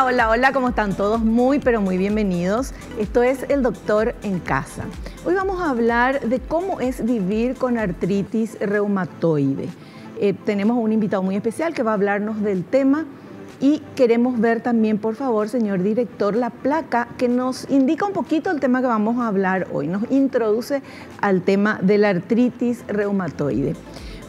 Hola, hola, hola, ¿cómo están todos? Muy, pero muy bienvenidos. Esto es El Doctor en Casa. Hoy vamos a hablar de cómo es vivir con artritis reumatoide. Tenemos un invitado muy especial que va a hablarnos del tema y queremos ver también, por favor, señor director, la placa que nos indica un poquito el tema que vamos a hablar hoy. Nos introduce al tema de la artritis reumatoide.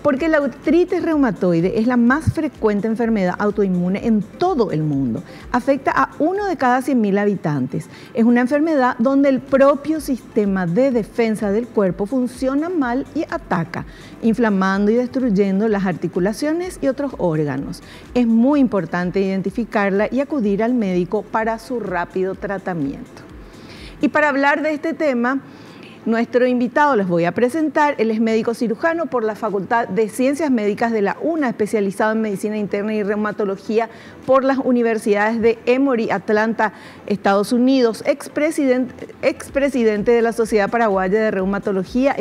Porque la artritis reumatoide es la más frecuente enfermedad autoinmune en todo el mundo. Afecta a 1 de cada 100.000 habitantes. Es una enfermedad donde el propio sistema de defensa del cuerpo funciona mal y ataca, inflamando y destruyendo las articulaciones y otros órganos. Es muy importante identificarla y acudir al médico para su rápido tratamiento. Y para hablar de este tema, nuestro invitado les voy a presentar. Él es médico cirujano por la Facultad de Ciencias Médicas de la UNA, especializado en medicina interna y reumatología por las universidades de Emory, Atlanta, Estados Unidos, expresidente de la Sociedad Paraguaya de Reumatología,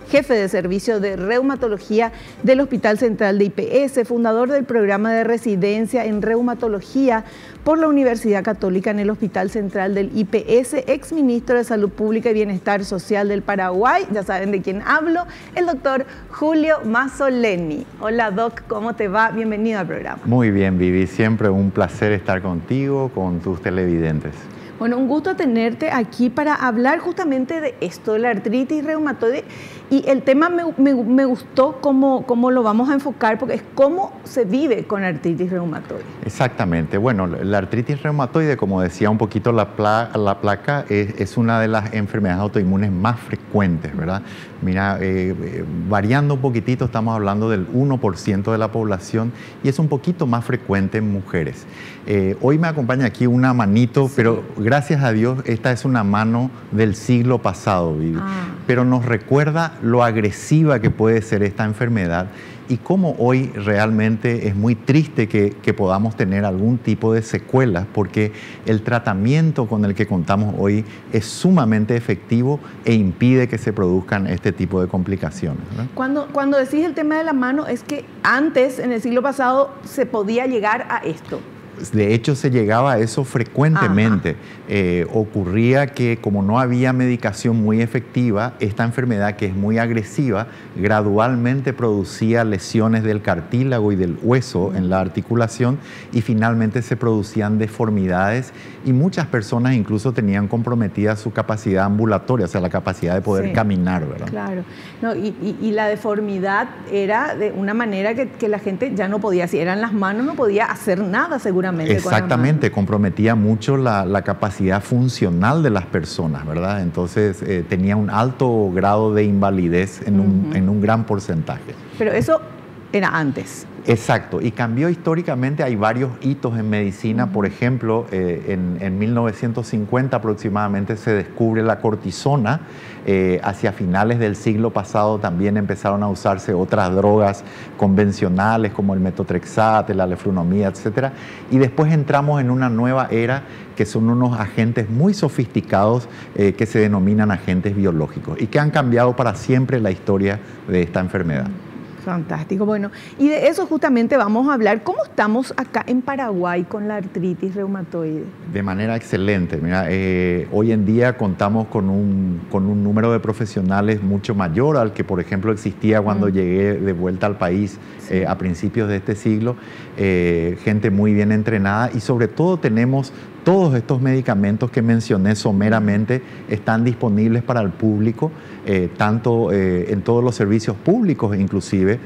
jefe de servicio de reumatología del Hospital Central de IPS, fundador del programa de residencia en reumatología por la Universidad Católica en el Hospital Central del IPS, exministro de Salud Pública y Bienestar Social del Paraguay. Ya saben de quién hablo, el doctor Julio Mazzoleni. Hola, doc, ¿cómo te va? Bienvenido al programa. Muy bien, Vivi, siempre un placer estar contigo, con tus televidentes. Bueno, un gusto tenerte aquí para hablar justamente de esto, de la artritis reumatoide. Y el tema me gustó cómo lo vamos a enfocar, porque es cómo se vive con artritis reumatoide. Exactamente. Bueno, la artritis reumatoide, como decía un poquito la placa, es una de las enfermedades autoinmunes más frecuentes, ¿verdad? Mira, variando un poquitito, estamos hablando del 1% de la población y es un poquito más frecuente en mujeres. Hoy me acompaña aquí una manito, sí, pero gracias a Dios esta es una mano del siglo pasado, Vivi. Pero nos recuerda lo agresiva que puede ser esta enfermedad y cómo hoy realmente es muy triste que podamos tener algún tipo de secuelas, porque el tratamiento con el que contamos hoy es sumamente efectivo e impide que se produzcan este tipo de complicaciones, ¿no? Cuando decís el tema de la mano, es que antes, en el siglo pasado, se podía llegar a esto. De hecho, se llegaba a eso frecuentemente. Ocurría que como no había medicación muy efectiva, esta enfermedad, que es muy agresiva, gradualmente producía lesiones del cartílago y del hueso en la articulación y finalmente se producían deformidades y muchas personas incluso tenían comprometida su capacidad ambulatoria, o sea, la capacidad de poder caminar, ¿verdad? Claro. No, y la deformidad era de una manera que la gente ya no podía, si eran las manos, no podía hacer nada seguramente. Exactamente, comprometía mucho la capacidad funcional de las personas, ¿verdad? Entonces tenía un alto grado de invalidez en un gran porcentaje. Pero eso era antes. Exacto, y cambió históricamente. Hay varios hitos en medicina. Por ejemplo, en 1950 aproximadamente se descubre la cortisona. Hacia finales del siglo pasado también empezaron a usarse otras drogas convencionales como el metotrexate, la leflunomida, etc. Y después entramos en una nueva era que son unos agentes muy sofisticados que se denominan agentes biológicos y que han cambiado para siempre la historia de esta enfermedad. Fantástico. Bueno, y de eso justamente vamos a hablar. ¿Cómo estamos acá en Paraguay con la artritis reumatoide? De manera excelente. Mira, hoy en día contamos con un número de profesionales mucho mayor al que, por ejemplo, existía cuando llegué de vuelta al país a principios de este siglo. Gente muy bien entrenada y sobre todo tenemos todos estos medicamentos que mencioné someramente están disponibles para el público, tanto en todos los servicios públicos inclusive,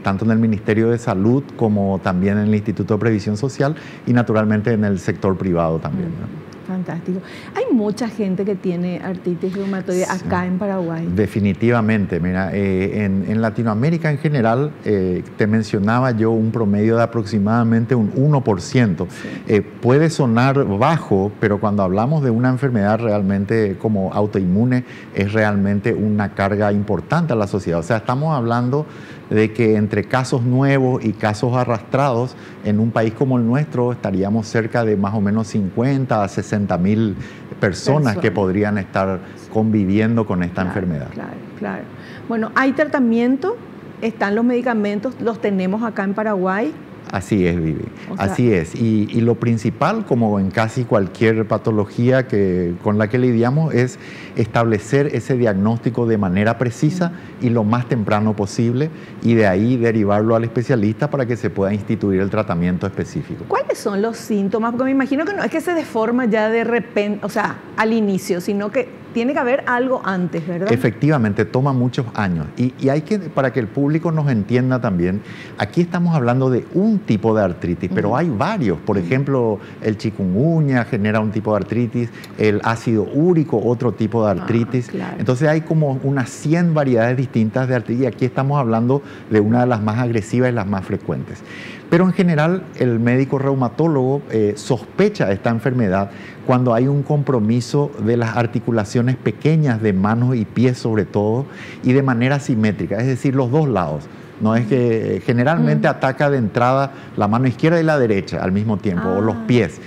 tanto en el Ministerio de Salud como también en el Instituto de Previsión Social y naturalmente en el sector privado también, ¿no? Fantástico. Hay mucha gente que tiene artritis reumatoide acá en Paraguay. Definitivamente. Mira, en Latinoamérica en general, te mencionaba yo un promedio de aproximadamente un 1%. Puede sonar bajo, pero cuando hablamos de una enfermedad realmente como autoinmune, es realmente una carga importante a la sociedad. O sea, estamos hablando de que entre casos nuevos y casos arrastrados, en un país como el nuestro estaríamos cerca de más o menos 50 a 60.000 personas que podrían estar conviviendo con esta enfermedad. Claro. Bueno, ¿hay tratamiento? ¿Están los medicamentos? ¿Los tenemos acá en Paraguay? Así es, Vivi. O sea, Así es. Y lo principal, como en casi cualquier patología con la que lidiamos, es establecer ese diagnóstico de manera precisa y lo más temprano posible, y de ahí derivarlo al especialista para que se pueda instituir el tratamiento específico. ¿Cuáles son los síntomas? Porque me imagino que no es que se deforma ya de repente, o sea, al inicio, sino que tiene que haber algo antes, ¿verdad? Efectivamente, toma muchos años. Y hay que, para que el público nos entienda también, aquí estamos hablando de un tipo de artritis, pero hay varios. Por ejemplo, el chikungunya genera un tipo de artritis, el ácido úrico, otro tipo de artritis. Claro. Entonces hay como unas 100 variedades distintas de artritis, y aquí estamos hablando de una de las más agresivas y las más frecuentes. Pero en general el médico reumatólogo sospecha esta enfermedad cuando hay un compromiso de las articulaciones pequeñas de manos y pies sobre todo, y de manera simétrica, es decir, los dos lados. No es que generalmente ataca de entrada la mano izquierda y la derecha al mismo tiempo, o los pies.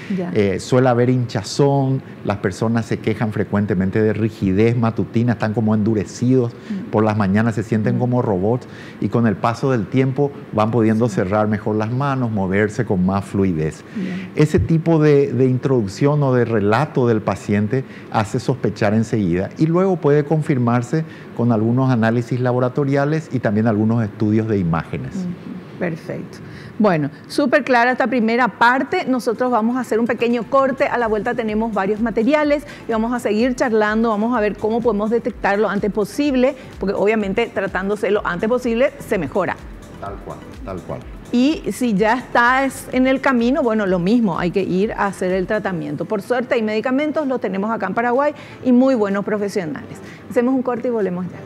Suele haber hinchazón, las personas se quejan frecuentemente de rigidez matutina, están como endurecidos, por las mañanas se sienten como robots, y con el paso del tiempo van pudiendo cerrar mejor las manos, moverse con más fluidez. Ese tipo de introducción o de relato del paciente hace sospechar enseguida, y luego puede confirmarse con algunos análisis laboratoriales y también algunos estudios de imágenes. Perfecto. Bueno, súper clara esta primera parte. Nosotros vamos a hacer un pequeño corte. A la vuelta tenemos varios materiales y vamos a seguir charlando. Vamos a ver cómo podemos detectar lo antes posible, porque obviamente tratándose lo antes posible se mejora. Tal cual, tal cual. Y si ya estás en el camino, bueno, lo mismo, hay que ir a hacer el tratamiento. Por suerte hay medicamentos, los tenemos acá en Paraguay, y muy buenos profesionales. Hacemos un corte y volvemos ya.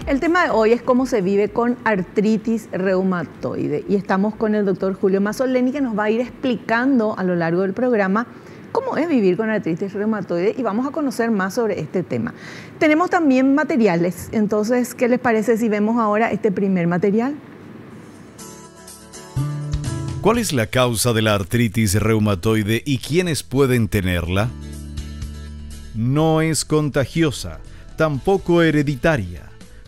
El tema de hoy es cómo se vive con artritis reumatoide, y estamos con el doctor Julio Mazzoleni, que nos va a ir explicando a lo largo del programa cómo es vivir con artritis reumatoide, y vamos a conocer más sobre este tema. Tenemos también materiales, entonces, ¿qué les parece si vemos ahora este primer material? ¿Cuál es la causa de la artritis reumatoide y quiénes pueden tenerla? No es contagiosa, tampoco hereditaria,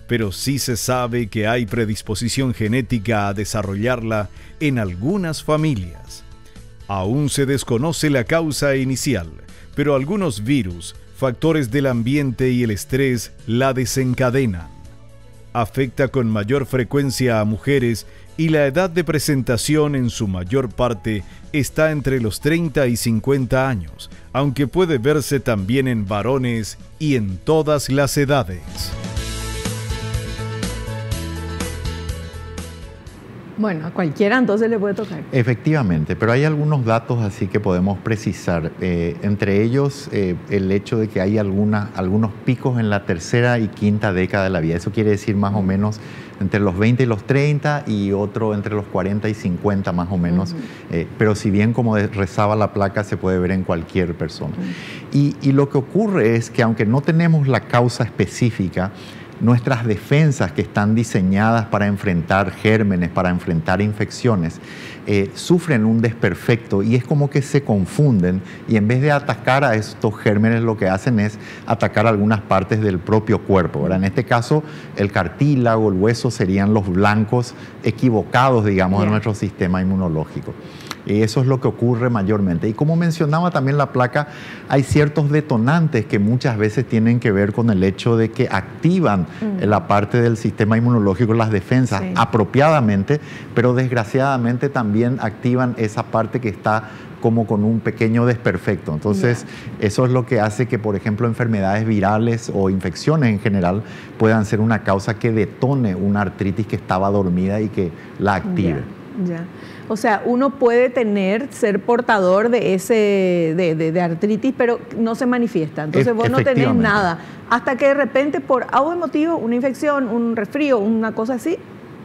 pero sí se sabe que hay predisposición genética a desarrollarla en algunas familias. Aún se desconoce la causa inicial, pero algunos virus, factores del ambiente y el estrés la desencadenan. Afecta con mayor frecuencia a mujeres y la edad de presentación en su mayor parte está entre los 30 y 50 años, aunque puede verse también en varones y en todas las edades. Bueno, a cualquiera entonces le puede tocar. Efectivamente, pero hay algunos datos así que podemos precisar. Entre ellos, el hecho de que hay algunos picos en la tercera y quinta década de la vida. Eso quiere decir más o menos entre los 20 y los 30, y otro entre los 40 y 50 más o menos. Pero si bien, como rezaba la placa, se puede ver en cualquier persona. Y lo que ocurre es que, aunque no tenemos la causa específica, nuestras defensas, que están diseñadas para enfrentar gérmenes, para enfrentar infecciones, sufren un desperfecto, y es como que se confunden, y en vez de atacar a estos gérmenes, lo que hacen es atacar algunas partes del propio cuerpo, ¿verdad? En este caso, el cartílago, el hueso serían los blancos equivocados, digamos, de nuestro sistema inmunológico. Y eso es lo que ocurre mayormente. Y como mencionaba también la placa, hay ciertos detonantes que muchas veces tienen que ver con el hecho de que activan la parte del sistema inmunológico, las defensas, apropiadamente, pero desgraciadamente también activan esa parte que está como con un pequeño desperfecto. Entonces, eso es lo que hace que, por ejemplo, enfermedades virales o infecciones en general puedan ser una causa que detone una artritis que estaba dormida y que la active. O sea, uno puede ser portador de artritis, pero no se manifiesta. Entonces vos no tenés nada. Hasta que de repente, por algún motivo, una infección, un resfrío, una cosa así,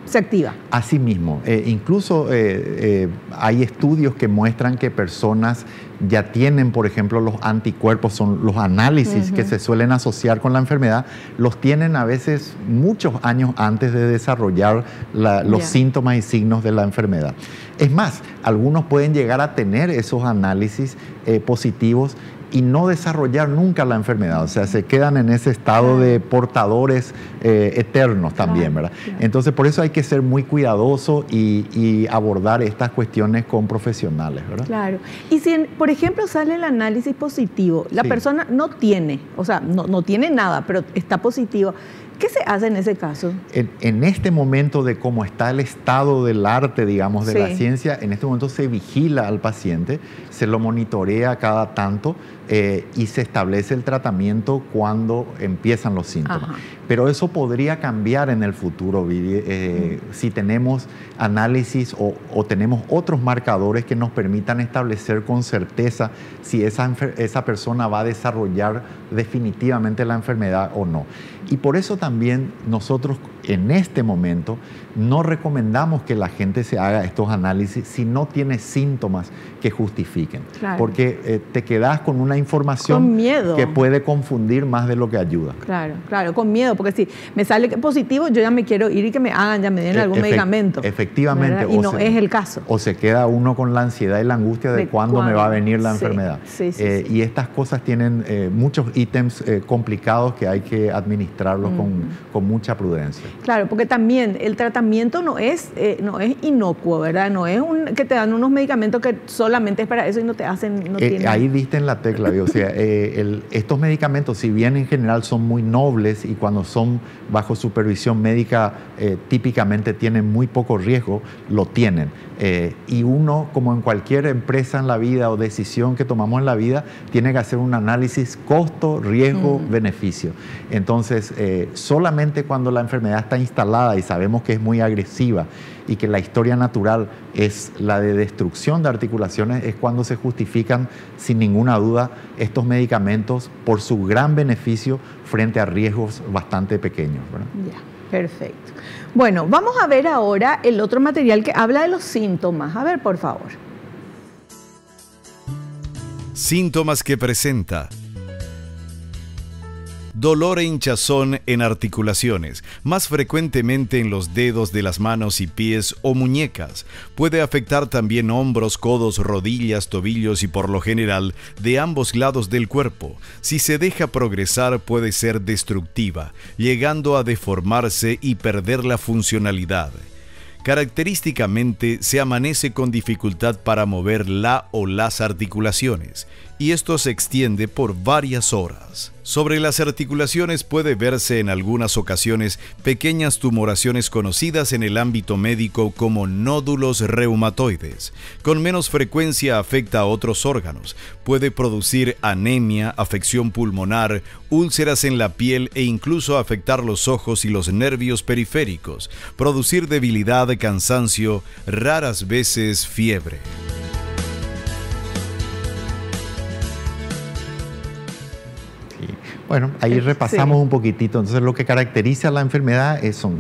se activa. Así mismo. Incluso hay estudios que muestran que personas ya tienen, por ejemplo, los anticuerpos, son los análisis que se suelen asociar con la enfermedad, los tienen a veces muchos años antes de desarrollar los síntomas y signos de la enfermedad. Es más, algunos pueden llegar a tener esos análisis positivos y no desarrollar nunca la enfermedad, o sea, se quedan en ese estado de portadores eternos también, ¿verdad? Entonces, por eso hay que ser muy cuidadoso y abordar estas cuestiones con profesionales, ¿verdad? Claro. Y si, por ejemplo, sale el análisis positivo, la persona no tiene, o sea, no tiene nada, pero está positivo, ¿qué se hace en ese caso? En este momento de cómo está el estado del arte, digamos, de la ciencia, en este momento se vigila al paciente, se lo monitorea cada tanto y se establece el tratamiento cuando empiezan los síntomas. Pero eso podría cambiar en el futuro, Vivi, si tenemos análisis o tenemos otros marcadores que nos permitan establecer con certeza si esa persona va a desarrollar definitivamente la enfermedad o no. Y por eso también nosotros en este momento no recomendamos que la gente se haga estos análisis si no tiene síntomas que justifiquen. Claro. Porque te quedas con una información que puede confundir más de lo que ayuda. Claro, claro, con miedo, porque si me sale positivo, yo ya me quiero ir y que me hagan, ya me den algún medicamento. Efectivamente. Y no es el caso. O se queda uno con la ansiedad y la angustia de cuándo me va a venir la enfermedad. Y estas cosas tienen muchos ítems complicados que hay que administrarlos con mucha prudencia. Claro, porque también el tratamiento no es inocuo, ¿verdad? No es que te dan unos medicamentos que solamente es para eso y no te hacen... Ahí diste en la tecla, o sea, estos medicamentos, si bien en general son muy nobles y cuando son bajo supervisión médica típicamente tienen muy poco riesgo, lo tienen. Y uno, como en cualquier empresa en la vida o decisión que tomamos en la vida, tiene que hacer un análisis costo, riesgo, beneficio. Entonces, solamente cuando la enfermedad está instalada y sabemos que es muy agresiva y que la historia natural es la de destrucción de articulaciones, es cuando se justifican sin ninguna duda estos medicamentos por su gran beneficio frente a riesgos bastante pequeños, ¿verdad? Ya, perfecto. Bueno, vamos a ver ahora el otro material que habla de los síntomas. A ver, por favor. Síntomas que presenta: dolor e hinchazón en articulaciones, más frecuentemente en los dedos de las manos y pies o muñecas. Puede afectar también hombros, codos, rodillas, tobillos y por lo general de ambos lados del cuerpo. Si se deja progresar puede ser destructiva, llegando a deformarse y perder la funcionalidad. Característicamente se amanece con dificultad para mover la o las articulaciones, y esto se extiende por varias horas. Sobre las articulaciones puede verse en algunas ocasiones pequeñas tumoraciones conocidas en el ámbito médico como nódulos reumatoides. Con menos frecuencia afecta a otros órganos. Puede producir anemia, afección pulmonar, úlceras en la piel e incluso afectar los ojos y los nervios periféricos, producir debilidad, cansancio, raras veces fiebre. Bueno, ahí repasamos un poquitito. Entonces, lo que caracteriza a la enfermedad son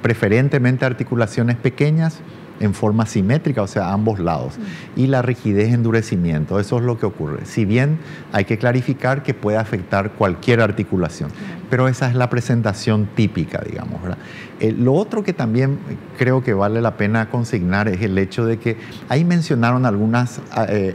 preferentemente articulaciones pequeñas en forma simétrica, o sea, a ambos lados, y la rigidez, endurecimiento. Eso es lo que ocurre. Si bien hay que clarificar que puede afectar cualquier articulación, pero esa es la presentación típica, digamos, ¿verdad? Lo otro que también creo que vale la pena consignar es el hecho de que ahí mencionaron algunas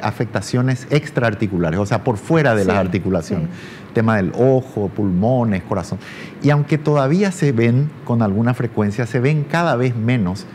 afectaciones extraarticulares, o sea, por fuera de las articulaciones. Tema del ojo, pulmones, corazón. Y aunque todavía se ven con alguna frecuencia, se ven cada vez menos,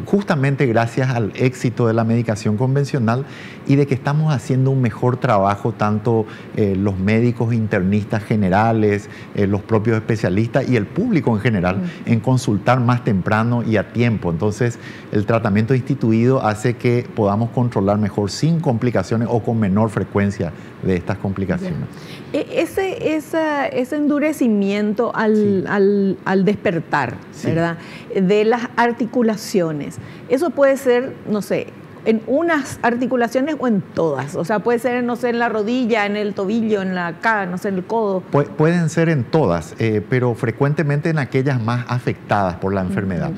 justamente gracias al éxito de la medicación convencional y de que estamos haciendo un mejor trabajo, tanto los médicos internistas generales, los propios especialistas y el público en general, en consultar más temprano y a tiempo. Entonces, el tratamiento instituido hace que podamos controlar mejor sin complicaciones o con menor frecuencia de estas complicaciones. Ese endurecimiento al despertar, ¿verdad?, de las articulaciones, eso puede ser, no sé, en unas articulaciones o en todas? O sea, puede ser, no sé, en la rodilla, en el tobillo, en la cara, no sé, en el codo. Pueden ser en todas, pero frecuentemente en aquellas más afectadas por la enfermedad.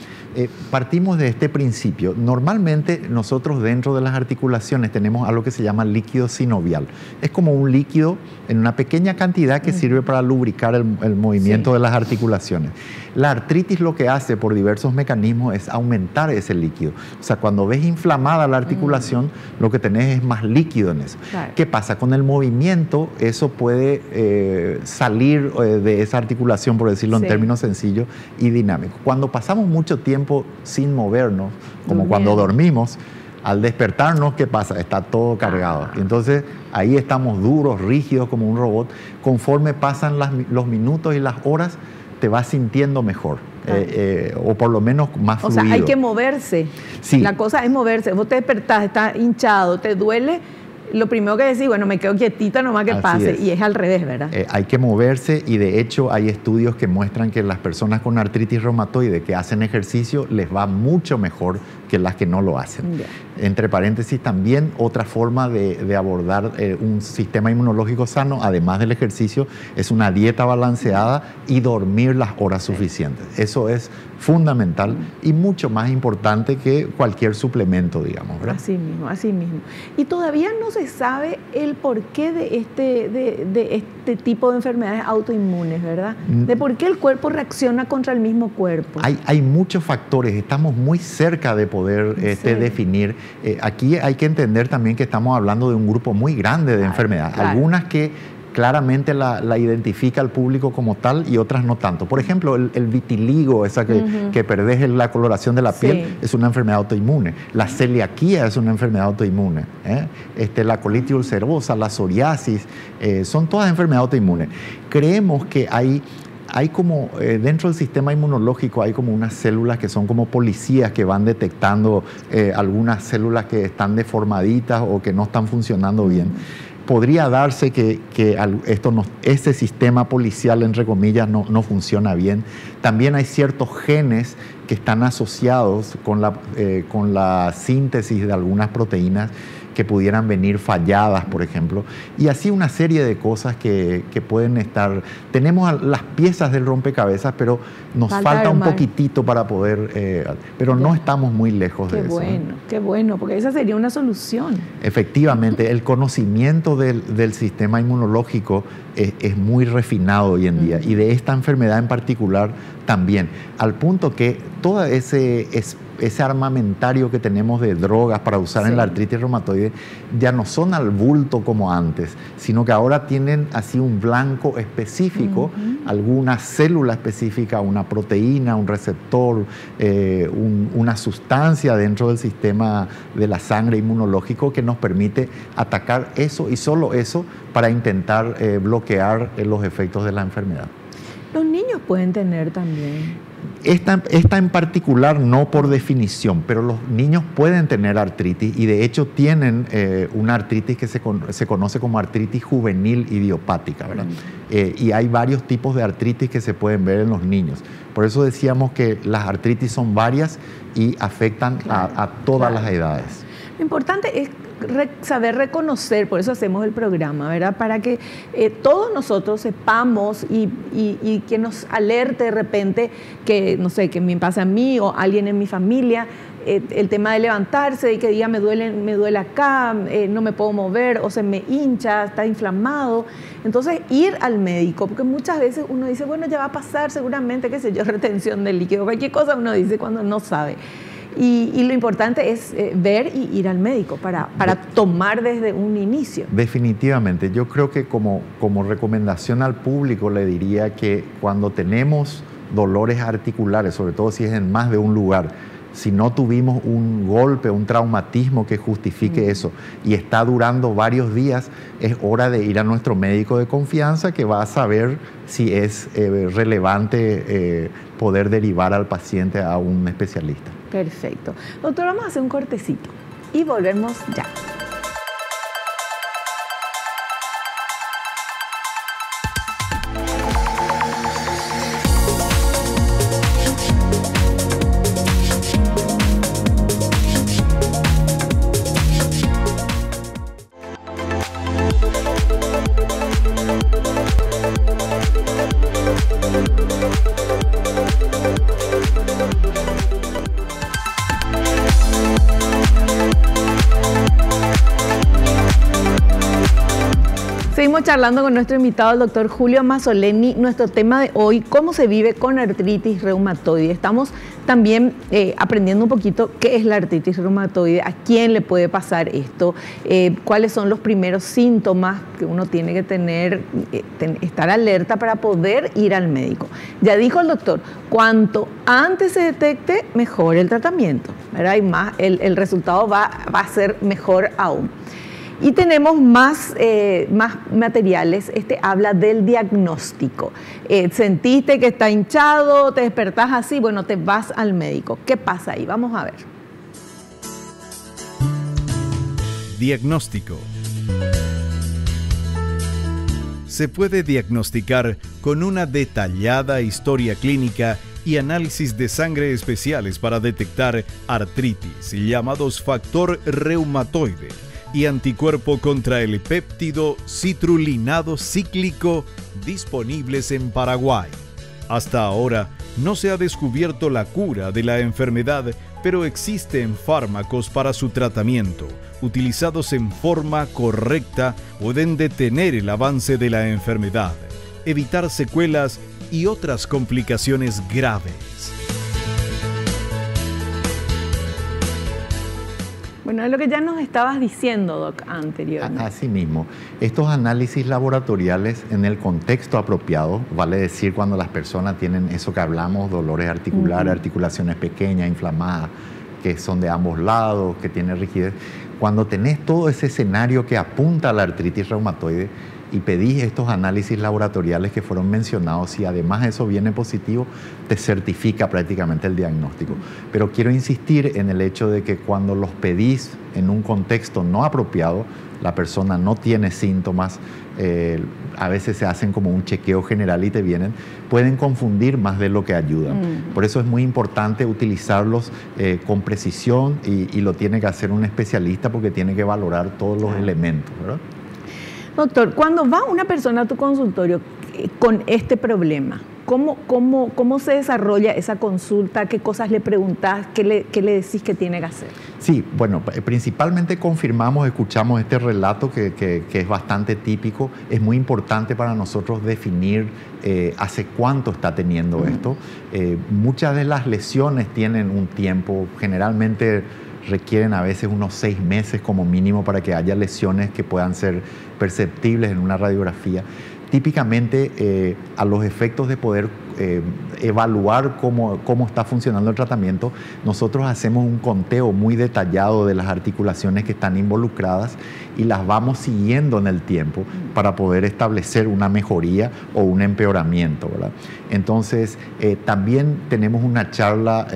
Partimos de este principio. Normalmente nosotros dentro de las articulaciones tenemos algo que se llama líquido sinovial. Es como un líquido en una pequeña cantidad que sirve para lubricar el movimiento de las articulaciones. La artritis lo que hace por diversos mecanismos es aumentar ese líquido. O sea, cuando ves inflamada la articulación, lo que tenés es más líquido en eso. Claro. ¿Qué pasa? Con el movimiento eso puede salir de esa articulación, por decirlo en términos sencillos y dinámicos. Cuando pasamos mucho tiempo sin movernos, como cuando dormimos, al despertarnos, ¿qué pasa? Está todo cargado. Entonces, ahí estamos duros, rígidos como un robot. Conforme pasan los minutos y las horas, te vas sintiendo mejor. O por lo menos más fluido. O sea, hay que moverse. Sí. La cosa es moverse. Vos te despertás, estás hinchado, te duele. Lo primero que decís, bueno, me quedo quietita nomás que pase. Y es al revés, ¿verdad? Hay que moverse y de hecho hay estudios que muestran que las personas con artritis reumatoide que hacen ejercicio les va mucho mejor que las que no lo hacen. Yeah. Entre paréntesis, también otra forma de abordar un sistema inmunológico sano, además del ejercicio, es una dieta balanceada y dormir las horas suficientes. Eso es fundamental y mucho más importante que cualquier suplemento, digamos, ¿verdad? Así mismo, así mismo. Y todavía no se sabe el porqué de este tipo de enfermedades autoinmunes, ¿verdad? De por qué el cuerpo reacciona contra el mismo cuerpo. Hay muchos factores, estamos muy cerca de poder definir. Aquí hay que entender también que estamos hablando de un grupo muy grande de enfermedades, algunas que claramente la identifica el público como tal y otras no tanto. Por ejemplo, el vitiligo, esa que perdés la coloración de la piel, es una enfermedad autoinmune. La celiaquía es una enfermedad autoinmune. La colitis ulcerosa, la psoriasis, son todas enfermedades autoinmunes. Creemos que hay como, dentro del sistema inmunológico hay como unas células que son como policías que van detectando algunas células que están deformaditas o que no están funcionando bien. Podría darse que este sistema policial, entre comillas, no funciona bien. También hay ciertos genes que están asociados con la síntesis de algunas proteínas que pudieran venir falladas, por ejemplo, y así una serie de cosas que pueden estar. Tenemos las piezas del rompecabezas, pero nos falta un poquitito para poder, pero no estamos muy lejos de eso. Qué bueno, porque esa sería una solución. Efectivamente, el conocimiento del sistema inmunológico es muy refinado hoy en día, y de esta enfermedad en particular también, al punto que todo ese armamentario que tenemos de drogas para usar en la artritis reumatoide ya no son al bulto como antes, sino que ahora tienen así un blanco específico, alguna célula específica, una proteína, un receptor, una sustancia dentro del sistema de la sangre inmunológico que nos permite atacar eso y solo eso para intentar bloquear los efectos de la enfermedad. Los niños pueden tener también. Esta en particular no por definición, pero los niños pueden tener artritis y de hecho tienen una artritis que se conoce como artritis juvenil idiopática, ¿verdad? Y hay varios tipos de artritis que se pueden ver en los niños. Por eso decíamos que las artritis son varias y afectan a todas las edades. Lo importante es saber reconocer, por eso hacemos el programa, ¿verdad? Para que todos nosotros sepamos y que nos alerte de repente que, no sé, que me pasa a mí o a alguien en mi familia, el tema de levantarse y que diga me duele acá, no me puedo mover o se me hincha, está inflamado. Entonces ir al médico, porque muchas veces uno dice, bueno, ya va a pasar seguramente, qué sé yo, retención de líquido, cualquier cosa uno dice cuando no sabe. Y lo importante es ver y ir al médico para tomar desde un inicio. Definitivamente. Yo creo que como recomendación al público le diría que cuando tenemos dolores articulares, sobre todo si es en más de un lugar, si no tuvimos un golpe, un traumatismo que justifique eso y está durando varios días, es hora de ir a nuestro médico de confianza que va a saber si es relevante poder derivar al paciente a un especialista. Perfecto. Doctor, vamos a hacer un cortecito y volvemos ya. Seguimos charlando con nuestro invitado, el doctor Julio Mazzoleni. Nuestro tema de hoy, ¿cómo se vive con artritis reumatoide? Estamos también aprendiendo un poquito qué es la artritis reumatoide, a quién le puede pasar esto, cuáles son los primeros síntomas que uno tiene que tener, estar alerta para poder ir al médico. Ya dijo el doctor, cuanto antes se detecte, mejor el tratamiento, ¿verdad? Y más, el resultado va a ser mejor aún. Y tenemos más materiales. Este habla del diagnóstico. Sentiste que está hinchado, te despertás así, bueno, te vas al médico. ¿Qué pasa ahí? Vamos a ver. Diagnóstico. Se puede diagnosticar con una detallada historia clínica y análisis de sangre especiales para detectar artritis, llamados factor reumatoide, y anticuerpo contra el péptido citrulinado cíclico disponibles en Paraguay. Hasta ahora no se ha descubierto la cura de la enfermedad, pero existen fármacos para su tratamiento. Utilizados en forma correcta, pueden detener el avance de la enfermedad, evitar secuelas y otras complicaciones graves. Bueno, es lo que ya nos estabas diciendo, Doc, anteriormente. Así mismo, estos análisis laboratoriales en el contexto apropiado, vale decir cuando las personas tienen eso que hablamos, dolores articulares, articulaciones pequeñas, inflamadas, que son de ambos lados, que tienen rigidez, cuando tenés todo ese escenario que apunta a la artritis reumatoide y pedís estos análisis laboratoriales que fueron mencionados, y además eso viene positivo, te certifica prácticamente el diagnóstico. Pero quiero insistir en el hecho de que cuando los pedís en un contexto no apropiado, la persona no tiene síntomas, a veces se hacen como un chequeo general y te vienen, pueden confundir más de lo que ayudan. Por eso es muy importante utilizarlos con precisión y lo tiene que hacer un especialista porque tiene que valorar todos los elementos, ¿verdad? Doctor, cuando va una persona a tu consultorio con este problema, ¿cómo se desarrolla esa consulta? ¿Qué cosas le preguntás? ¿Qué le decís que tiene que hacer? Sí, bueno, principalmente confirmamos, escuchamos este relato que es bastante típico. Es muy importante para nosotros definir hace cuánto está teniendo esto. Muchas de las lesiones tienen un tiempo, generalmente requieren a veces unos 6 meses como mínimo para que haya lesiones que puedan ser perceptibles en una radiografía. Típicamente, a los efectos de poder evaluar cómo está funcionando el tratamiento, nosotros hacemos un conteo muy detallado de las articulaciones que están involucradas y las vamos siguiendo en el tiempo para poder establecer una mejoría o un empeoramiento, ¿verdad? Entonces, también tenemos una charla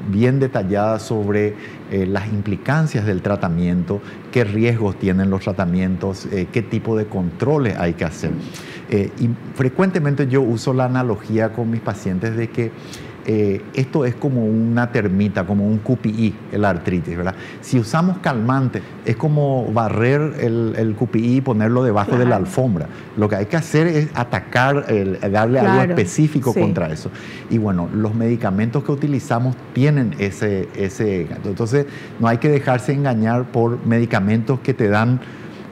bien detallada sobre las implicancias del tratamiento, qué riesgos tienen los tratamientos, qué tipo de controles hay que hacer. Y frecuentemente yo uso la analogía con mis pacientes de que esto es como una termita, como un QPI, la artritis, ¿verdad? Si usamos calmante, es como barrer el QPI y ponerlo debajo de la alfombra. Lo que hay que hacer es atacar, darle algo específico contra eso. Y bueno, los medicamentos que utilizamos tienen ese. Entonces, no hay que dejarse engañar por medicamentos que te dan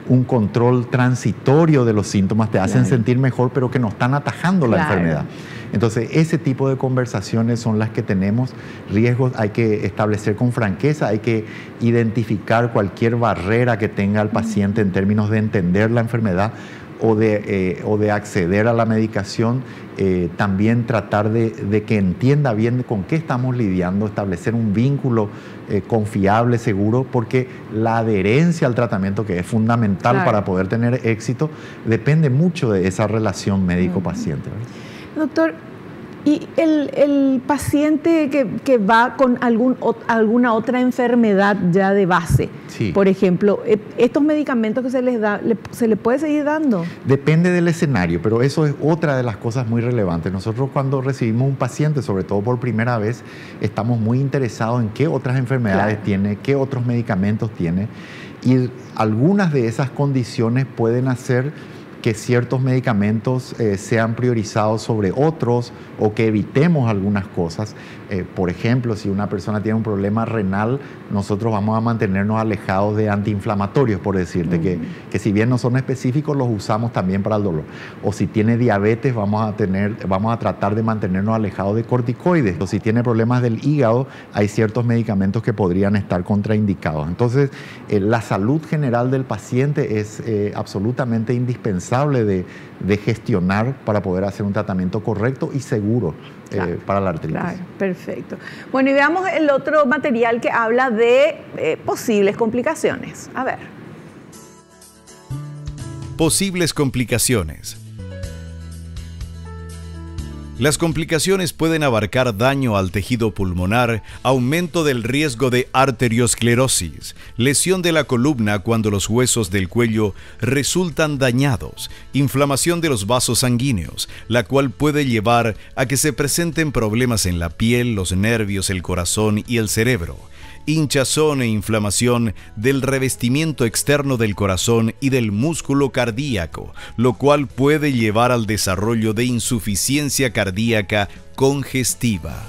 un control transitorio de los síntomas, te hacen sentir mejor, pero que no están atajando la enfermedad. Entonces, ese tipo de conversaciones son las que tenemos. Riesgos hay que establecer con franqueza, hay que identificar cualquier barrera que tenga el paciente en términos de entender la enfermedad o de acceder a la medicación. También tratar de que entienda bien con qué estamos lidiando, establecer un vínculo confiable, seguro, porque la adherencia al tratamiento, que es fundamental para poder tener éxito, depende mucho de esa relación médico-paciente. Doctor, ¿y el paciente que va con alguna otra enfermedad ya de base, por ejemplo, estos medicamentos que se les da, ¿se le puede seguir dando? Depende del escenario, pero eso es otra de las cosas muy relevantes. Nosotros, cuando recibimos un paciente, sobre todo por primera vez, estamos muy interesados en qué otras enfermedades tiene, qué otros medicamentos tiene, y algunas de esas condiciones pueden hacer que ciertos medicamentos sean priorizados sobre otros o que evitemos algunas cosas. Por ejemplo, si una persona tiene un problema renal, nosotros vamos a mantenernos alejados de antiinflamatorios, por decirte, que si bien no son específicos, los usamos también para el dolor. O si tiene diabetes, vamos a tratar de mantenernos alejados de corticoides. O si tiene problemas del hígado, hay ciertos medicamentos que podrían estar contraindicados. Entonces, la salud general del paciente es absolutamente indispensable de gestionar para poder hacer un tratamiento correcto y seguro para la artritis. Claro, perfecto. Bueno, y veamos el otro material que habla de posibles complicaciones. A ver. Posibles complicaciones. Las complicaciones pueden abarcar daño al tejido pulmonar, aumento del riesgo de arteriosclerosis, lesión de la columna cuando los huesos del cuello resultan dañados, inflamación de los vasos sanguíneos, la cual puede llevar a que se presenten problemas en la piel, los nervios, el corazón y el cerebro, hinchazón e inflamación del revestimiento externo del corazón y del músculo cardíaco, lo cual puede llevar al desarrollo de insuficiencia cardíaca congestiva.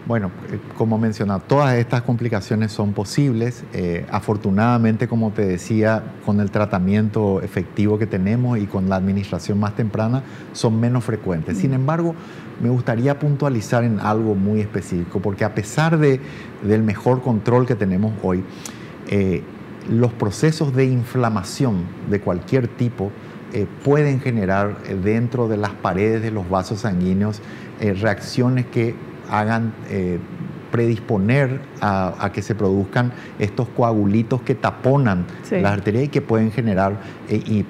Bueno, como mencionaba, todas estas complicaciones son posibles. Afortunadamente, como te decía, con el tratamiento efectivo que tenemos y con la administración más temprana, son menos frecuentes. Sin embargo, me gustaría puntualizar en algo muy específico, porque a pesar del mejor control que tenemos hoy, los procesos de inflamación de cualquier tipo pueden generar dentro de las paredes de los vasos sanguíneos reacciones que hagan predisponer a que se produzcan estos coagulitos que taponan las arterias y que pueden generar,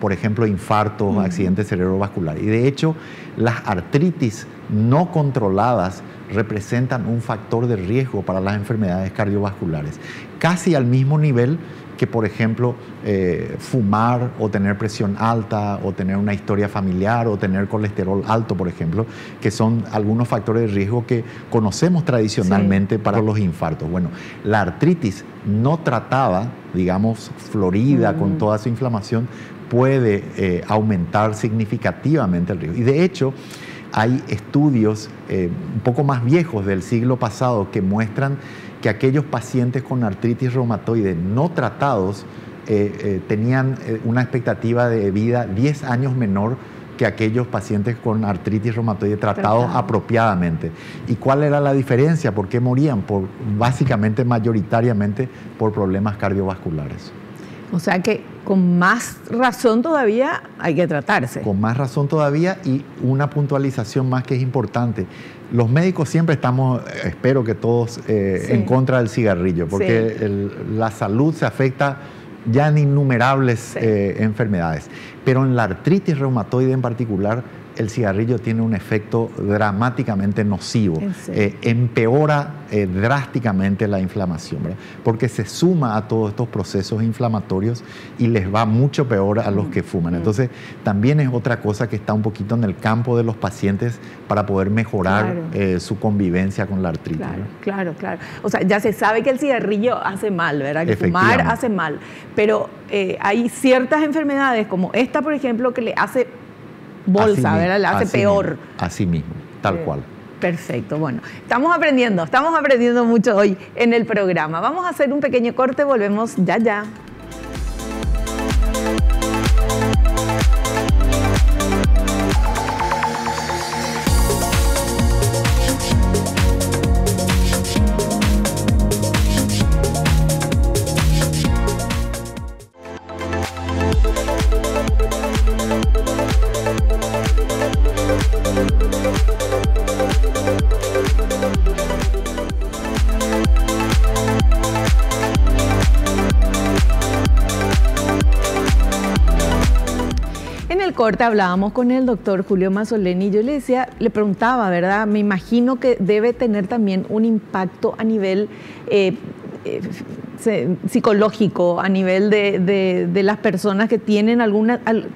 por ejemplo, infartos, accidentes cerebrovasculares. Y de hecho, las artritis no controladas representan un factor de riesgo para las enfermedades cardiovasculares, casi al mismo nivel que, por ejemplo, fumar o tener presión alta o tener una historia familiar o tener colesterol alto, por ejemplo, que son algunos factores de riesgo que conocemos tradicionalmente para los infartos. Bueno, la artritis no tratada, digamos, florida con toda su inflamación, puede aumentar significativamente el riesgo. Y de hecho, hay estudios un poco más viejos del siglo pasado que muestran que aquellos pacientes con artritis reumatoide no tratados tenían una expectativa de vida 10 años menor que aquellos pacientes con artritis reumatoide tratados apropiadamente. ¿Y cuál era la diferencia? ¿Por qué morían? Básicamente, mayoritariamente, por problemas cardiovasculares. O sea que con más razón todavía hay que tratarse. Con más razón todavía, y una puntualización más que es importante. Los médicos siempre estamos, espero que todos, en contra del cigarrillo, porque la salud se afecta ya en innumerables enfermedades. Pero en la artritis reumatoide en particular, el cigarrillo tiene un efecto dramáticamente nocivo, empeora drásticamente la inflamación, ¿verdad? Porque se suma a todos estos procesos inflamatorios y les va mucho peor a los que fuman. Entonces, también es otra cosa que está un poquito en el campo de los pacientes para poder mejorar su convivencia con la artritis. Claro. O sea, ya se sabe que el cigarrillo hace mal, ¿verdad? Que fumar hace mal, pero hay ciertas enfermedades como esta, por ejemplo, que le hace bolsa, ¿verdad? Le hace peor. Así mismo, tal cual. Perfecto, bueno, estamos aprendiendo mucho hoy en el programa. Vamos a hacer un pequeño corte, volvemos ya. Corte hablábamos con el doctor Julio Mazzoleni y yo le preguntaba, ¿verdad? Me imagino que debe tener también un impacto a nivel psicológico a nivel de las personas que tienen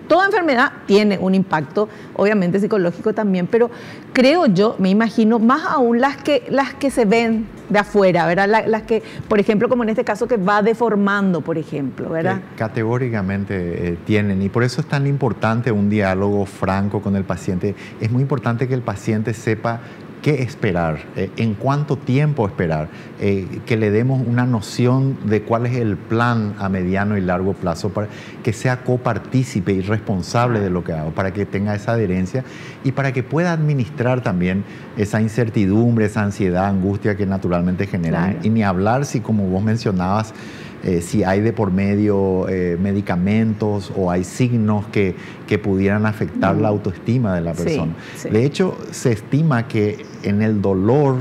toda enfermedad tiene un impacto, obviamente psicológico también, pero creo yo, me imagino, más aún las que se ven de afuera, ¿verdad? Las que, por ejemplo, como en este caso que va deformando, por ejemplo, ¿verdad? Categóricamente tienen, y por eso es tan importante un diálogo franco con el paciente. Es muy importante que el paciente sepa qué esperar, en cuánto tiempo esperar, que le demos una noción de cuál es el plan a mediano y largo plazo, para que sea copartícipe y responsable de lo que hago, para que tenga esa adherencia y para que pueda administrar también esa incertidumbre, esa ansiedad, angustia que naturalmente generan. Claro. Y ni hablar si, como vos mencionabas, si hay de por medio medicamentos o hay signos que pudieran afectar la autoestima de la persona. Sí, sí. De hecho, se estima que en el dolor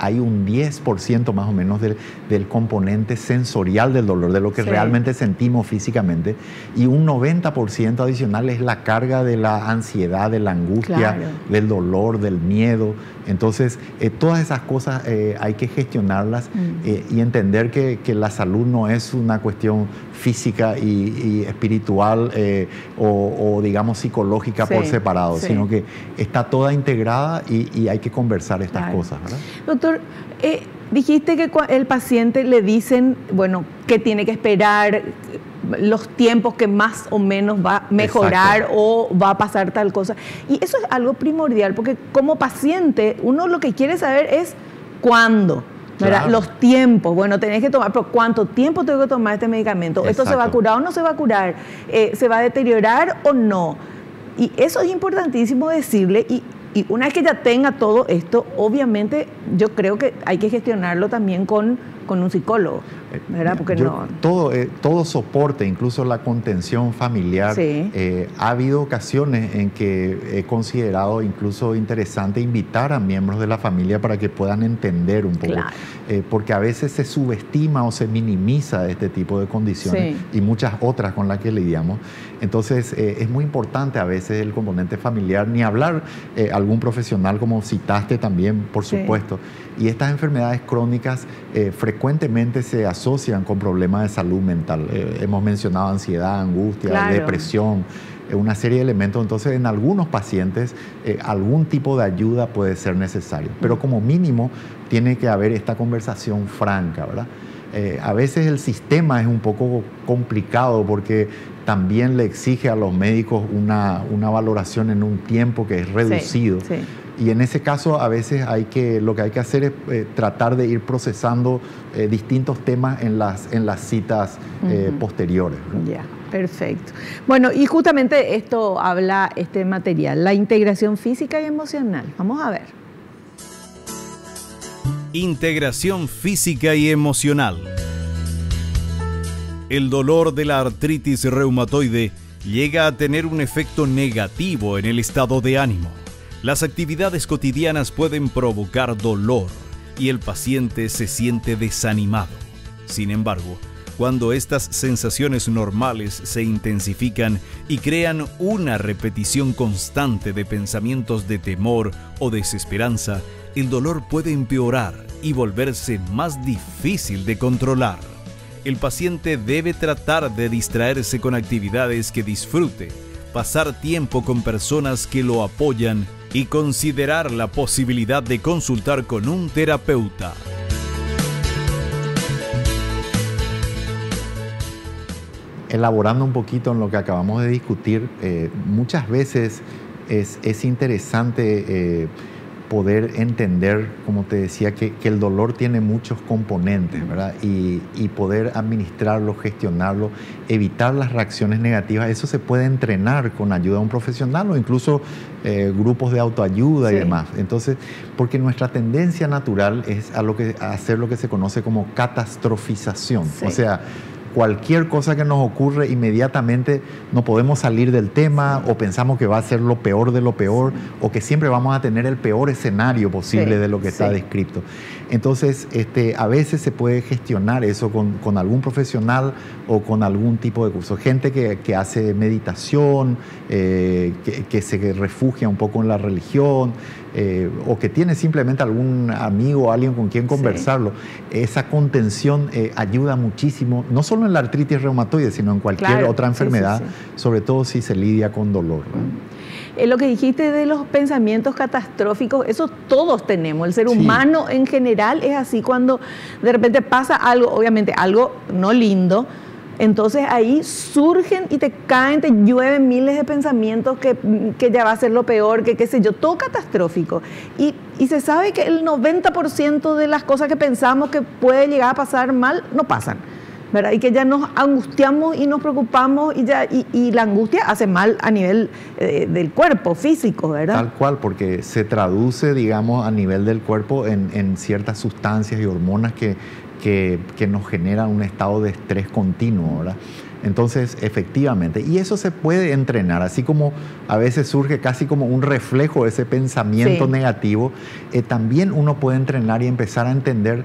hay un 10% más o menos del componente sensorial del dolor, de lo que realmente sentimos físicamente, y un 90% adicional es la carga de la ansiedad, de la angustia, del dolor, del miedo. Entonces, todas esas cosas hay que gestionarlas y entender que la salud no es una cuestión física y espiritual o digamos psicológica por separado, sino que está toda integrada y hay que conversar estas cosas, ¿verdad? Doctor, dijiste que el paciente le dicen, bueno, que tiene que esperar los tiempos que más o menos va a mejorar o va a pasar tal cosa. Y eso es algo primordial, porque como paciente, uno lo que quiere saber es cuándo. Claro. Los tiempos, bueno, tenés que tomar, pero ¿cuánto tiempo tengo que tomar este medicamento? ¿Esto se va a curar o no se va a curar? ¿Se va a deteriorar o no? Y eso es importantísimo decirle, y una vez que ya tenga todo esto, obviamente yo creo que hay que gestionarlo también con un psicólogo, ¿verdad? Porque todo soporte, incluso la contención familiar, ha habido ocasiones en que he considerado incluso interesante invitar a miembros de la familia para que puedan entender un poco, porque a veces se subestima o se minimiza este tipo de condiciones y muchas otras con las que lidiamos. Entonces es muy importante a veces el componente familiar, ni hablar algún profesional como citaste también, por supuesto. Y estas enfermedades crónicas frecuentemente se asocian con problemas de salud mental. Hemos mencionado ansiedad, angustia, depresión, una serie de elementos. Entonces, en algunos pacientes, algún tipo de ayuda puede ser necesario. Pero como mínimo, tiene que haber esta conversación franca, ¿verdad? A veces el sistema es un poco complicado porque también le exige a los médicos una valoración en un tiempo que es reducido. Y en ese caso a veces lo que hay que hacer es tratar de ir procesando distintos temas en las citas posteriores, ¿no? Ya, perfecto. Bueno, y justamente esto habla este material, la integración física y emocional. Vamos a ver. Integración física y emocional. El dolor de la artritis reumatoide llega a tener un efecto negativo en el estado de ánimo. Las actividades cotidianas pueden provocar dolor y el paciente se siente desanimado. Sin embargo, cuando estas sensaciones normales se intensifican y crean una repetición constante de pensamientos de temor o desesperanza, el dolor puede empeorar y volverse más difícil de controlar. El paciente debe tratar de distraerse con actividades que disfrute, pasar tiempo con personas que lo apoyan y considerar la posibilidad de consultar con un terapeuta. Elaborando un poquito en lo que acabamos de discutir, muchas veces es interesante poder entender, como te decía, que el dolor tiene muchos componentes, ¿verdad? Y poder administrarlo, gestionarlo, evitar las reacciones negativas. Eso se puede entrenar con ayuda de un profesional o incluso grupos de autoayuda y demás. Entonces, porque nuestra tendencia natural es a hacer lo que se conoce como catastrofización. O sea, cualquier cosa que nos ocurre inmediatamente no podemos salir del tema, o pensamos que va a ser lo peor de lo peor, o que siempre vamos a tener el peor escenario posible de lo que está descrito. Entonces, a veces se puede gestionar eso con algún profesional o con algún tipo de curso. Gente que hace meditación, que se refugia un poco en la religión, o que tiene simplemente algún amigo o alguien con quien conversarlo. Esa contención ayuda muchísimo, no solo en la artritis reumatoide, sino en cualquier otra enfermedad, sobre todo si se lidia con dolor, ¿no? Lo que dijiste de los pensamientos catastróficos, eso todos tenemos. El ser humano en general es así. Cuando de repente pasa algo, obviamente algo no lindo, entonces ahí surgen y te caen, te llueven miles de pensamientos que ya va a ser lo peor, que qué sé yo, todo catastrófico. Y se sabe que el 90% de las cosas que pensamos que puede llegar a pasar mal, no pasan, ¿verdad? Y que ya nos angustiamos y nos preocupamos y la angustia hace mal a nivel del cuerpo físico, ¿verdad? Tal cual, porque se traduce, digamos, a nivel del cuerpo en ciertas sustancias y hormonas que nos generan un estado de estrés continuo, ¿verdad? Entonces, efectivamente, y eso se puede entrenar, así como a veces surge casi como un reflejo de ese pensamiento negativo, también uno puede entrenar y empezar a entender,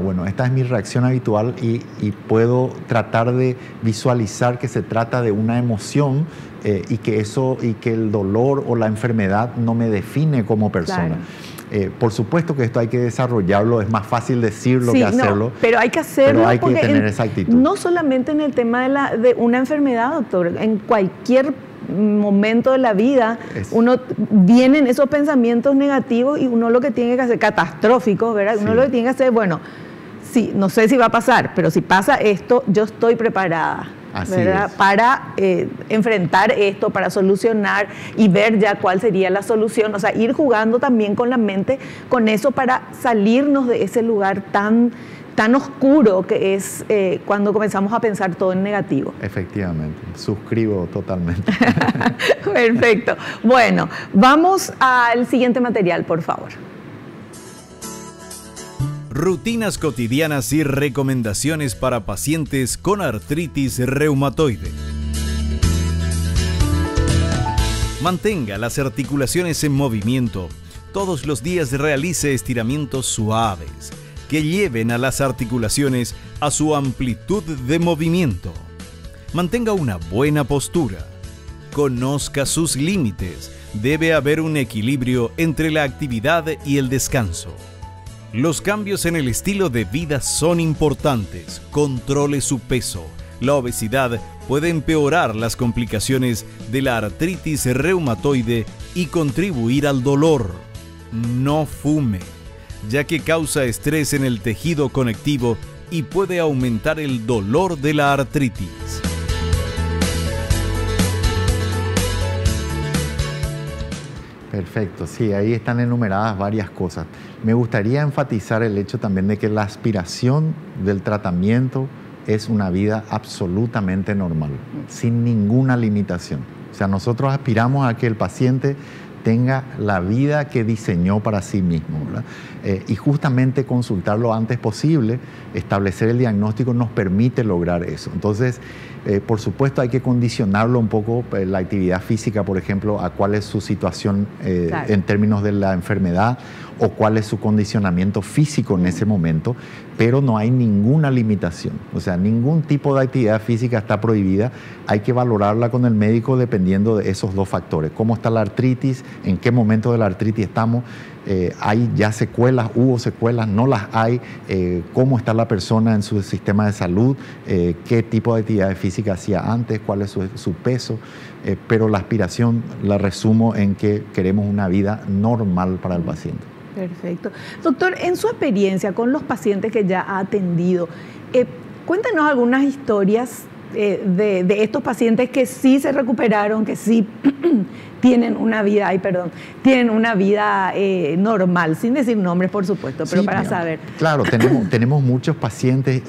bueno, esta es mi reacción habitual y puedo tratar de visualizar que se trata de una emoción y que el dolor o la enfermedad no me define como persona. Claro. Por supuesto que esto hay que desarrollarlo, es más fácil decirlo que hacerlo. Pero hay que hacerlo, pero hay que tener esa actitud. No solamente en el tema de una enfermedad, doctor, en cualquier momento de la vida vienen esos pensamientos negativos y uno lo que tiene que hacer, catastróficos, ¿verdad? Uno lo que tiene que hacer, bueno, sí, no sé si va a pasar, pero si pasa esto, yo estoy preparada. Para enfrentar esto, para solucionar y ver ya cuál sería la solución, o sea, ir jugando también con la mente, con eso, para salirnos de ese lugar tan oscuro que es cuando comenzamos a pensar todo en negativo. Efectivamente, suscribo totalmente. Perfecto. Bueno, vamos al siguiente material, por favor. Rutinas cotidianas y recomendaciones para pacientes con artritis reumatoide. Mantenga las articulaciones en movimiento. Todos los días realice estiramientos suaves que lleven a las articulaciones a su amplitud de movimiento. Mantenga una buena postura. Conozca sus límites. Debe haber un equilibrio entre la actividad y el descanso. Los cambios en el estilo de vida son importantes. Controle su peso. La obesidad puede empeorar las complicaciones de la artritis reumatoide y contribuir al dolor. No fume, ya que causa estrés en el tejido conectivo y puede aumentar el dolor de la artritis. Perfecto, sí, ahí están enumeradas varias cosas. Me gustaría enfatizar el hecho también de que la aspiración del tratamiento es una vida absolutamente normal, sin ninguna limitación. O sea, nosotros aspiramos a que el paciente tenga la vida que diseñó para sí mismo, ¿verdad? Y justamente consultar lo antes posible, establecer el diagnóstico nos permite lograr eso. Entonces, por supuesto hay que condicionarlo un poco, la actividad física, por ejemplo, a cuál es su situación en términos de la enfermedad o cuál es su condicionamiento físico en ese momento, pero no hay ninguna limitación. O sea, ningún tipo de actividad física está prohibida. Hay que valorarla con el médico dependiendo de esos dos factores. ¿Cómo está la artritis? ¿En qué momento de la artritis estamos? ¿Hay ya secuelas? ¿Hubo secuelas? ¿No las hay? ¿Cómo está la persona en su sistema de salud? ¿Qué tipo de actividad física hacía antes? ¿Cuál es su peso? Pero la aspiración la resumo en que queremos una vida normal para el paciente. Perfecto. Doctor, en su experiencia con los pacientes que ya ha atendido, cuéntanos algunas historias de estos pacientes que sí se recuperaron, que sí tienen una vida, tienen una vida normal, sin decir nombres, por supuesto, pero sí, para saber. Claro, tenemos muchos pacientes,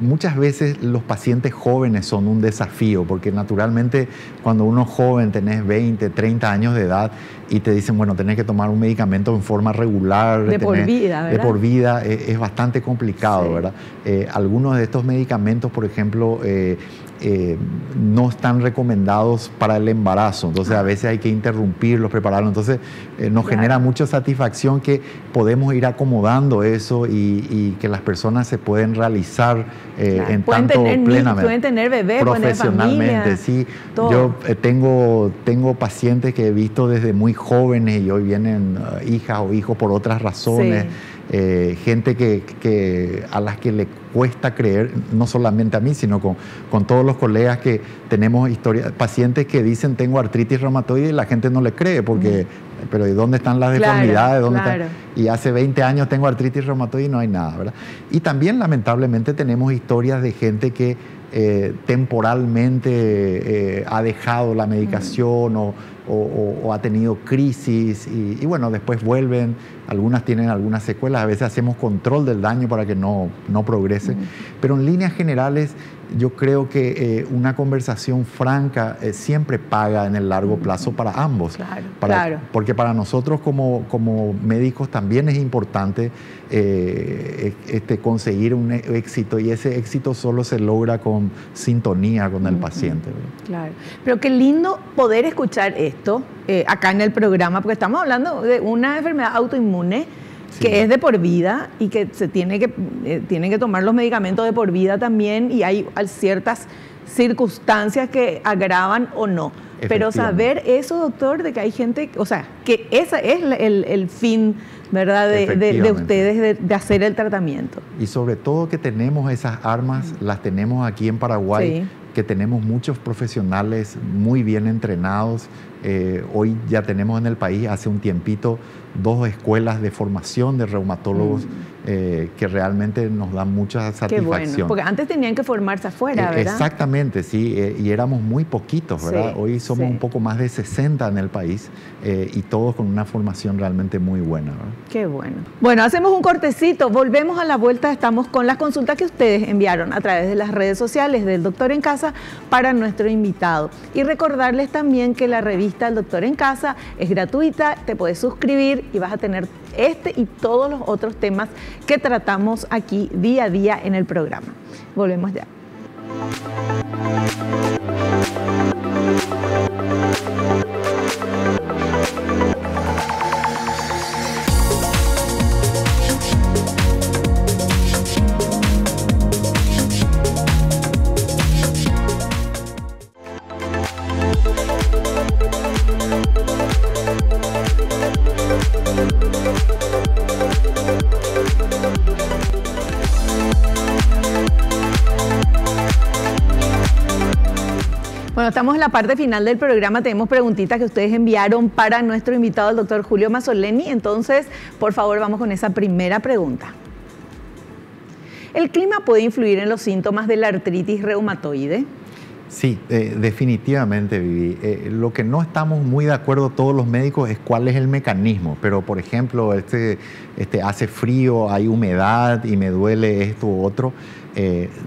muchas veces los pacientes jóvenes son un desafío, porque naturalmente cuando uno es joven, tenés 20, 30 años de edad y te dicen, bueno, tenés que tomar un medicamento en forma regular. Por vida, ¿verdad? De por vida, es bastante complicado, sí. ¿Verdad? Algunos de estos medicamentos, por ejemplo, no están recomendados para el embarazo, entonces a veces hay que interrumpirlos, prepararlos, entonces nos genera mucha satisfacción que podemos ir acomodando eso y que las personas se pueden realizar en tanto plenamente. Pueden tener bebés, profesionalmente, sí. Todo. Yo tengo pacientes que he visto desde muy jóvenes y hoy vienen hijas o hijos por otras razones. Sí. Gente a las que le cuesta creer, no solamente a mí, sino con todos los colegas que tenemos pacientes que dicen tengo artritis reumatoide y la gente no le cree porque, pero ¿y dónde están las deformidades? ¿Dónde están? Y hace 20 años tengo artritis reumatoide y no hay nada, ¿verdad? Y también lamentablemente tenemos historias de gente que temporalmente ha dejado la medicación o ha tenido crisis y bueno, después vuelven, algunas tienen algunas secuelas, a veces hacemos control del daño para que no progrese, pero en líneas generales yo creo que una conversación franca siempre paga en el largo plazo para ambos. Claro. Porque para nosotros como médicos también es importante conseguir un éxito y ese éxito solo se logra con sintonía con el paciente. Claro. Pero qué lindo poder escuchar esto acá en el programa, porque estamos hablando de una enfermedad autoinmune que es de por vida y que se tiene que tomar los medicamentos de por vida también y hay ciertas circunstancias que agravan o no. Pero saber eso, doctor, de que hay gente, o sea, que ese es el fin, ¿verdad?, de ustedes de hacer el tratamiento. Y sobre todo que tenemos esas armas, las tenemos aquí en Paraguay, que tenemos muchos profesionales muy bien entrenados. Hoy ya tenemos en el país, hace un tiempito, 2 escuelas de formación de reumatólogos que realmente nos dan mucha satisfacción. Qué bueno, porque antes tenían que formarse afuera, ¿verdad? Exactamente, sí, y éramos muy poquitos, ¿verdad? Hoy somos un poco más de 60 en el país y todos con una formación realmente muy buena, ¿verdad? Qué bueno. Bueno, hacemos un cortecito, volvemos a la vuelta, estamos con las consultas que ustedes enviaron a través de las redes sociales del Doctor en Casa para nuestro invitado. Y recordarles también que la revista El Doctor en Casa es gratuita, te puedes suscribir y vas a tener este y todos los otros temas que tratamos aquí día a día en el programa. Volvemos ya. Bueno, estamos en la parte final del programa, tenemos preguntitas que ustedes enviaron para nuestro invitado, el doctor Julio Mazzoleni. Entonces, por favor, vamos con esa primera pregunta. ¿El clima puede influir en los síntomas de la artritis reumatoide? Sí, definitivamente, Vivi. Lo que no estamos muy de acuerdo todos los médicos es cuál es el mecanismo, pero por ejemplo, hace frío, hay humedad y me duele esto u otro.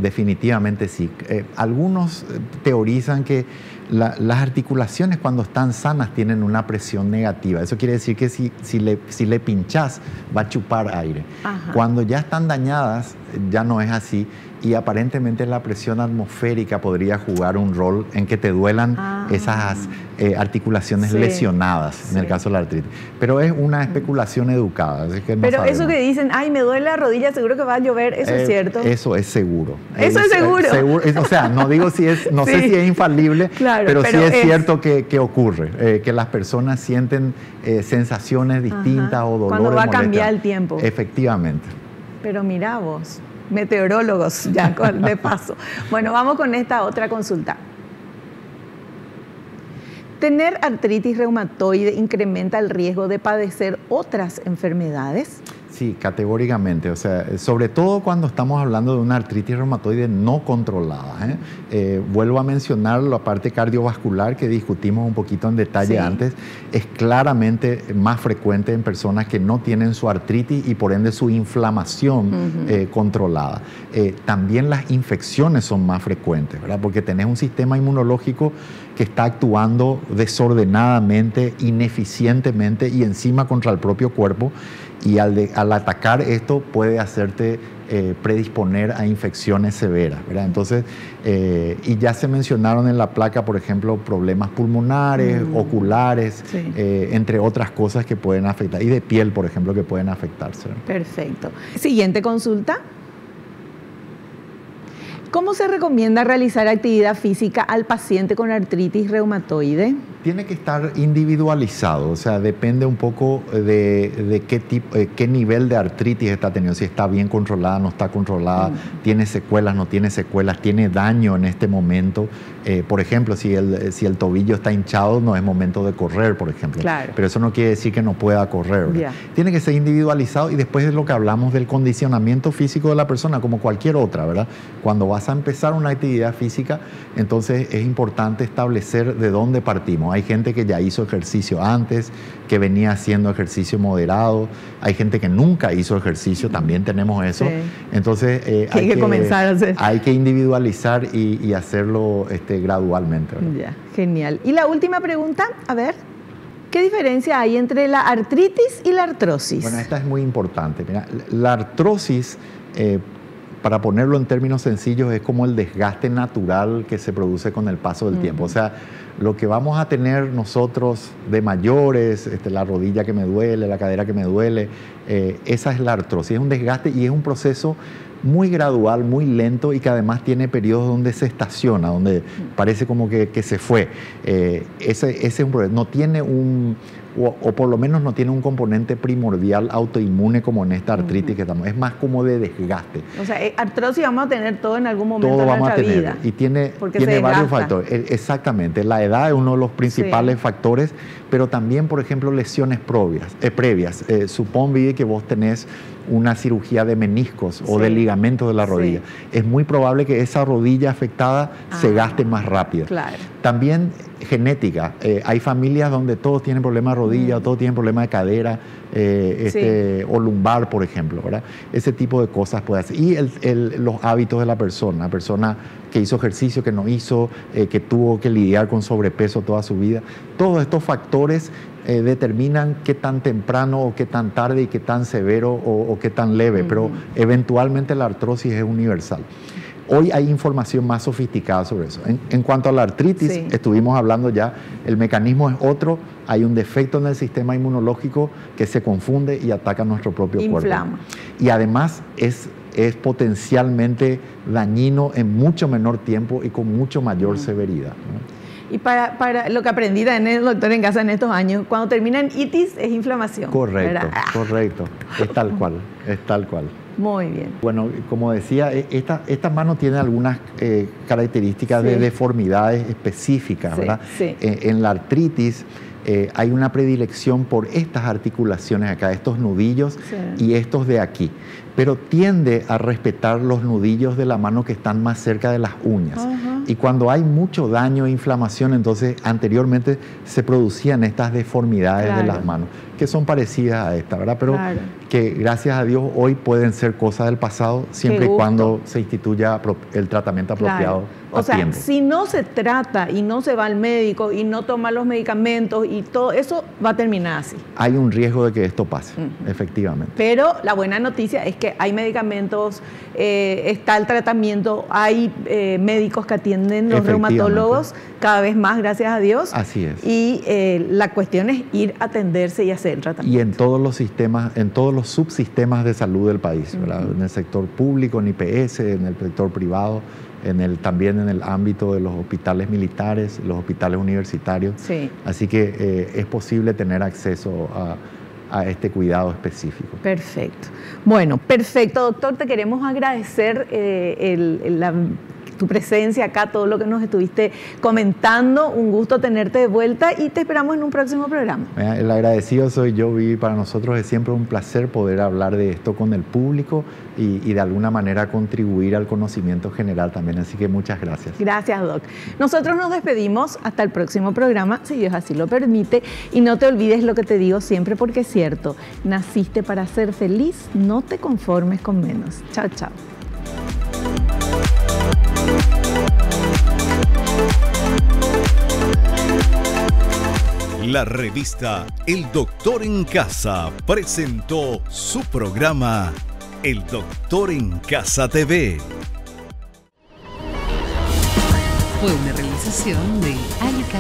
Definitivamente sí. Algunos teorizan que las articulaciones cuando están sanas tienen una presión negativa. Eso quiere decir que si le pinchás va a chupar aire. Ajá. Cuando ya están dañadas ya no es así y aparentemente la presión atmosférica podría jugar un rol en que te duelan esas articulaciones lesionadas en el caso de la artritis. Pero es una especulación educada. Así que no Pero sabemos. Eso que dicen, ay, me duele la rodilla, seguro que va a llover, ¿eso es cierto? Eso es seguro. ¿Eso es seguro? O sea, no digo si es, no sé si es infalible, claro, pero sí es cierto que ocurre, que las personas sienten sensaciones distintas o dolores. Cuando va a cambiar el tiempo. Efectivamente. Pero mira vos, meteorólogos ya de paso. Bueno, vamos con esta otra consulta. ¿Tener artritis reumatoide incrementa el riesgo de padecer otras enfermedades? Sí, categóricamente. O sea, sobre todo cuando estamos hablando de una artritis reumatoide no controlada. Vuelvo a mencionar la parte cardiovascular que discutimos un poquito en detalle antes. Es claramente más frecuente en personas que no tienen su artritis y por ende su inflamación controlada. También las infecciones son más frecuentes, ¿verdad? Porque tenés un sistema inmunológico que está actuando desordenadamente, ineficientemente y encima contra el propio cuerpo. Y al atacar esto puede hacerte predisponer a infecciones severas, ¿verdad? Entonces, y ya se mencionaron en la placa, por ejemplo, problemas pulmonares, oculares, entre otras cosas que pueden afectar, y de piel, por ejemplo, que pueden afectarse. Perfecto. Siguiente consulta. ¿Cómo se recomienda realizar actividad física al paciente con artritis reumatoide? Tiene que estar individualizado, o sea, depende un poco de qué tipo, qué nivel de artritis está teniendo, si está bien controlada, no está controlada, tiene secuelas, no tiene secuelas, tiene daño en este momento. Por ejemplo, si el tobillo está hinchado, no es momento de correr, por ejemplo. Claro. Pero eso no quiere decir que no pueda correr. Tiene que ser individualizado y después es lo que hablamos del condicionamiento físico de la persona, como cualquier otra, ¿verdad? Cuando vas a empezar una actividad física, entonces es importante establecer de dónde partimos. Hay gente que ya hizo ejercicio antes, que venía haciendo ejercicio moderado. Hay gente que nunca hizo ejercicio, también tenemos eso. Entonces hay que comenzar a hacer. Hay que individualizar y hacerlo gradualmente, ¿verdad? Ya, genial. Y la última pregunta, a ver, ¿qué diferencia hay entre la artritis y la artrosis? Bueno, esta es muy importante. Mira, la artrosis, para ponerlo en términos sencillos, es como el desgaste natural que se produce con el paso del tiempo. O sea, lo que vamos a tener nosotros de mayores, la rodilla que me duele, la cadera que me duele, esa es la artrosis. Es un desgaste y es un proceso muy gradual, muy lento y que además tiene periodos donde se estaciona, donde parece como que se fue. Ese es un problema. No tiene o por lo menos no tiene un componente primordial autoinmune como en esta artritis que estamos. Es más como de desgaste. O sea, artrosis vamos a tener todo en algún momento de nuestra tener vida. Y tiene varios factores. Exactamente. La edad es uno de los principales factores, pero también, por ejemplo, lesiones previas. Supón, Vivi, que vos tenés una cirugía de meniscos o de ligamentos de la rodilla. Es muy probable que esa rodilla afectada se gaste más rápido. Claro. También genética. Hay familias donde todos tienen problemas de rodilla, todos tienen problemas de cadera o lumbar, por ejemplo, ¿verdad? Ese tipo de cosas puede hacer. Y los hábitos de la persona que hizo ejercicio, que no hizo, que tuvo que lidiar con sobrepeso toda su vida. Todos estos factores determinan qué tan temprano o qué tan tarde y qué tan severo o qué tan leve, pero eventualmente la artrosis es universal. Hoy hay información más sofisticada sobre eso. En cuanto a la artritis, estuvimos hablando ya, el mecanismo es otro, hay un defecto en el sistema inmunológico que se confunde y ataca nuestro propio cuerpo. Y además es potencialmente dañino en mucho menor tiempo y con mucho mayor severidad, ¿no? Y para lo que aprendí también el doctor en casa en estos años, cuando termina en itis es inflamación. Correcto, correcto. Es tal cual, es tal cual. Muy bien. Bueno, como decía, esta mano tiene algunas características de deformidades específicas, ¿verdad? En la artritis hay una predilección por estas articulaciones acá, estos nudillos y estos de aquí, pero tiende a respetar los nudillos de la mano que están más cerca de las uñas. Y cuando hay mucho daño e inflamación, entonces anteriormente se producían estas deformidades de las manos, que son parecidas a esta, ¿verdad? Pero que gracias a Dios hoy pueden ser cosas del pasado, siempre y cuando se instituya el tratamiento apropiado. O sea, si no se trata y no se va al médico y no toma los medicamentos y todo eso, va a terminar así. Hay un riesgo de que esto pase, efectivamente. Pero la buena noticia es que hay medicamentos, está el tratamiento, hay médicos que atienden, los reumatólogos, cada vez más, gracias a Dios. Así es. Y la cuestión es ir a atenderse y hacer el tratamiento. Y en todos los sistemas, en todos los subsistemas de salud del país, ¿verdad? En el sector público, en IPS, en el sector privado, también en el ámbito de los hospitales militares, los hospitales universitarios. Así que es posible tener acceso a este cuidado específico. Perfecto. Bueno, perfecto, doctor. Te queremos agradecer tu presencia acá, todo lo que nos estuviste comentando. Un gusto tenerte de vuelta y te esperamos en un próximo programa. El agradecido soy yo, Vivi. Para nosotros es siempre un placer poder hablar de esto con el público y de alguna manera contribuir al conocimiento general también. Así que muchas gracias. Gracias, Doc. Nosotros nos despedimos hasta el próximo programa, si Dios así lo permite. Y no te olvides lo que te digo siempre, porque es cierto. Naciste para ser feliz, no te conformes con menos. Chao, chao. La revista El Doctor en Casa presentó su programa El Doctor en Casa TV. Fue una realización de Alica.